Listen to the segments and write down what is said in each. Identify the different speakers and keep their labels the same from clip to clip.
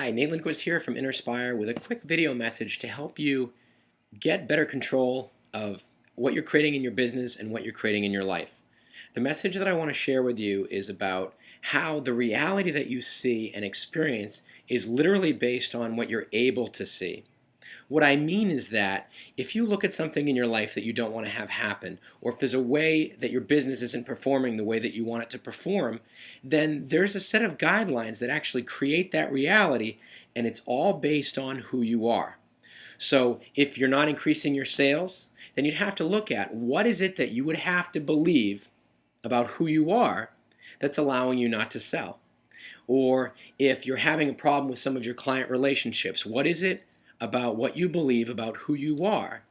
Speaker 1: Hi, Lindquist here from Inspire with a quick video message to help you get better control of what you're creating in your business and what you're creating in your life. The message that I want to share with you is about how the reality that you see and experience is literally based on what you're able to see. What I mean is that if you look at something in your life that you don't want to have happen, or if there's a way that your business isn't performing the way that you want it to perform, then there's a set of guidelines that actually create that reality, and it's all based on who you are. So if you're not increasing your sales, then you'd have to look at what is it that you would have to believe about who you are that's allowing you not to sell. Or if you're having a problem with some of your client relationships, what is it about what you believe about who you are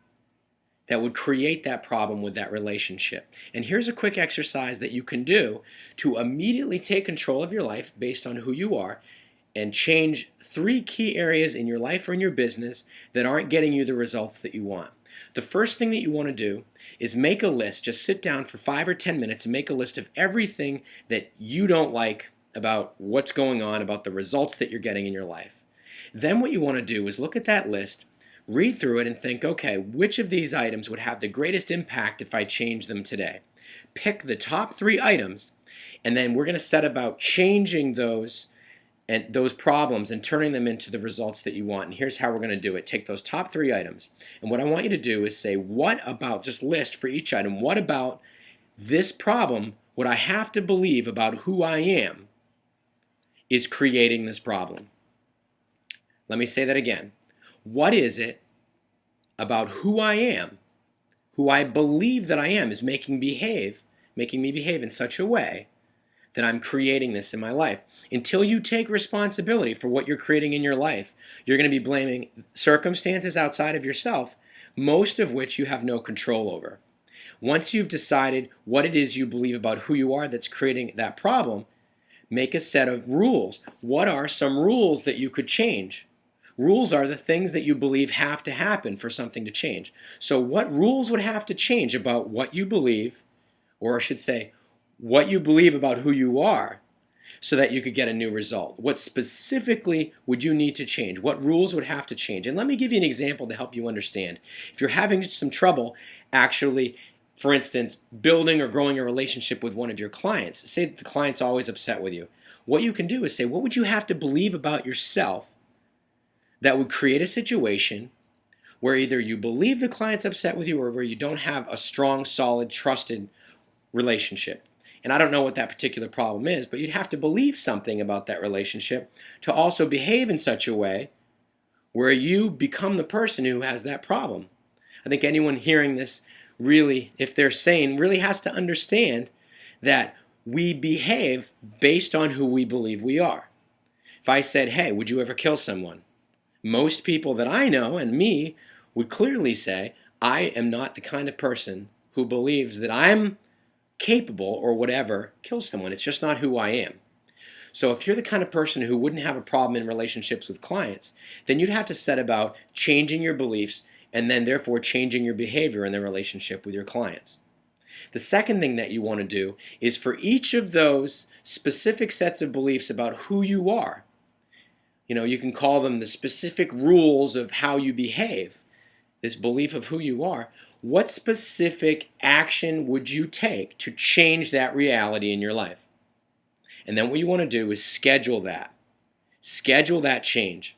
Speaker 1: that would create that problem with that relationship? And here's a quick exercise that you can do to immediately take control of your life based on who you are and change 3 key areas in your life or in your business that aren't getting you the results that you want. The first thing that you want to do is make a list. Just sit down for 5 or 10 minutes and make a list of everything that you don't like about what's going on, about the results that you're getting in your life. Then what you want to do is look at that list, read through it, and think, okay, which of these items would have the greatest impact if I change them today? Pick the top 3 items, and then we're going to set about changing those problems and turning them into the results that you want. And here's how we're going to do it. Take those top 3 items, and what I want you to do is say, what about, just list for each item, what about this problem would I have to believe about who I am is creating this problem? Let me say that again. What is it about who I am, who I believe that I am, is making me behave in such a way that I'm creating this in my life? Until you take responsibility for what you're creating in your life, you're going to be blaming circumstances outside of yourself, most of which you have no control over. Once you've decided what it is you believe about who you are that's creating that problem, make a set of rules. What are some rules that you could change? Rules are the things that you believe have to happen for something to change. So what rules would have to change about what you believe, or I should say, what you believe about who you are, so that you could get a new result? What specifically would you need to change? What rules would have to change? And let me give you an example to help you understand. If you're having some trouble actually, for instance, building or growing a relationship with one of your clients, say that the client's always upset with you, what you can do is say, what would you have to believe about yourself that would create a situation where either you believe the client's upset with you or where you don't have a strong, solid, trusted relationship? And I don't know what that particular problem is, but you'd have to believe something about that relationship to also behave in such a way where you become the person who has that problem. I think anyone hearing this really, if they're sane, really has to understand that we behave based on who we believe we are. If I said, hey, would you ever kill someone? Most people that I know, and me, would clearly say, I am not the kind of person who believes that I'm capable or whatever kill someone. It's just not who I am. So if you're the kind of person who wouldn't have a problem in relationships with clients, then you'd have to set about changing your beliefs and then therefore changing your behavior in the relationship with your clients. The second thing that you want to do is for each of those specific sets of beliefs about who you are, you can call them the specific rules of how you behave, this belief of who you are. What specific action would you take to change that reality in your life? And then what you want to do is schedule that. Schedule that change.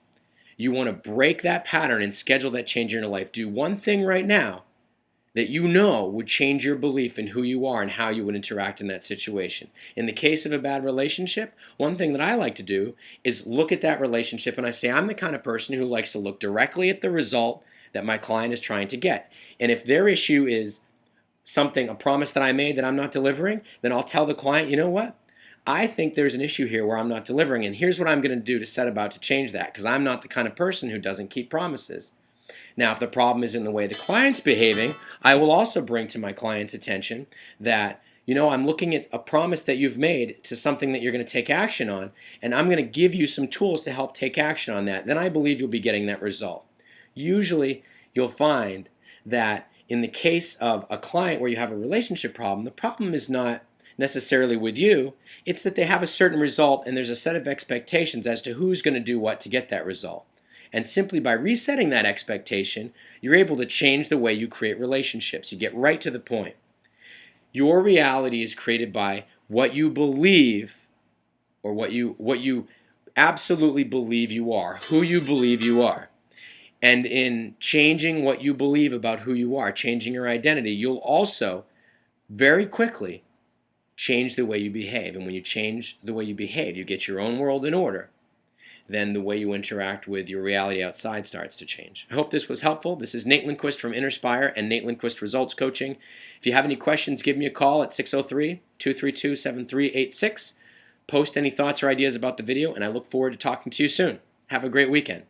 Speaker 1: You want to break that pattern and schedule that change in your life. Do one thing right now that you know would change your belief in who you are and how you would interact in that situation. In the case of a bad relationship, one thing that I like to do is look at that relationship and I say, I'm the kind of person who likes to look directly at the result that my client is trying to get. And if their issue is a promise that I made that I'm not delivering, then I'll tell the client, you know what? I think there's an issue here where I'm not delivering, and here's what I'm going to do to set about to change that, because I'm not the kind of person who doesn't keep promises. Now, if the problem is in the way the client's behaving, I will also bring to my client's attention that, I'm looking at a promise that you've made to something that you're going to take action on, and I'm going to give you some tools to help take action on that. Then I believe you'll be getting that result. Usually, you'll find that in the case of a client where you have a relationship problem, the problem is not necessarily with you. It's that they have a certain result and there's a set of expectations as to who's going to do what to get that result. And simply by resetting that expectation, you're able to change the way you create relationships. You get right to the point. Your reality is created by what you believe, or what you absolutely believe you are, who you believe you are. And in changing what you believe about who you are, changing your identity, you'll also very quickly change the way you behave. And when you change the way you behave, you get your own world in order. Then the way you interact with your reality outside starts to change. I hope this was helpful. This is Nate Lindquist from Innerspire and Nate Lindquist Results Coaching. If you have any questions, give me a call at 603-232-7386. Post any thoughts or ideas about the video, and I look forward to talking to you soon. Have a great weekend.